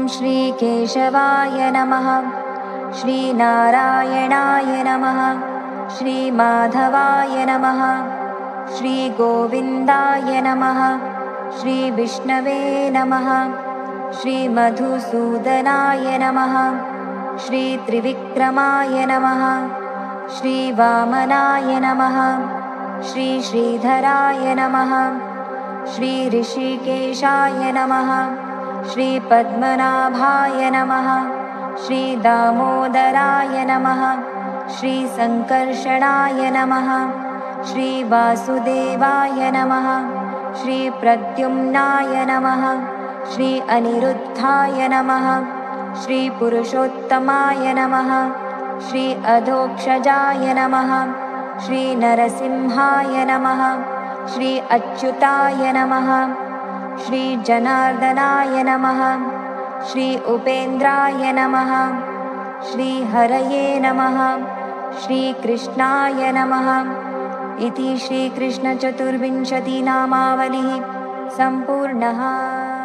श्रीकेशवाय नमः। श्रीनारायणाय नमः। श्रीमाधवाय नमः। श्रीगोविन्दाय नमः। श्रीविष्णवे नमः। श्रीमधुसूदनाय नमः। श्रीत्रिविक्रमाय नमः। श्रीवामनाय नमः। श्रीश्रीधराय नमः। श्रीऋषिकेशाय नमः। श्रीपद्मनाभाय नमः। श्रीदामोदराय नमः। श्रीसङ्कर्षणाय नमः। श्रीवासुदेवाय नमः। श्रीप्रद्युम्नाय नमः। श्री अनिरुद्धाय नमः। श्रीपुरुषोत्तमाय नमः। श्री अधोक्षजाय नमः। श्रीनरसिंहाय नमः। श्री अच्युताय नमः। श्रीजनार्दनाय नमः। श्री उपेन्द्राय नमः। श्रीहरये नमः। श्रीकृष्णाय नमः। इति श्रीकृष्णचतुर्विंशतिनामावलिः सम्पूर्णः।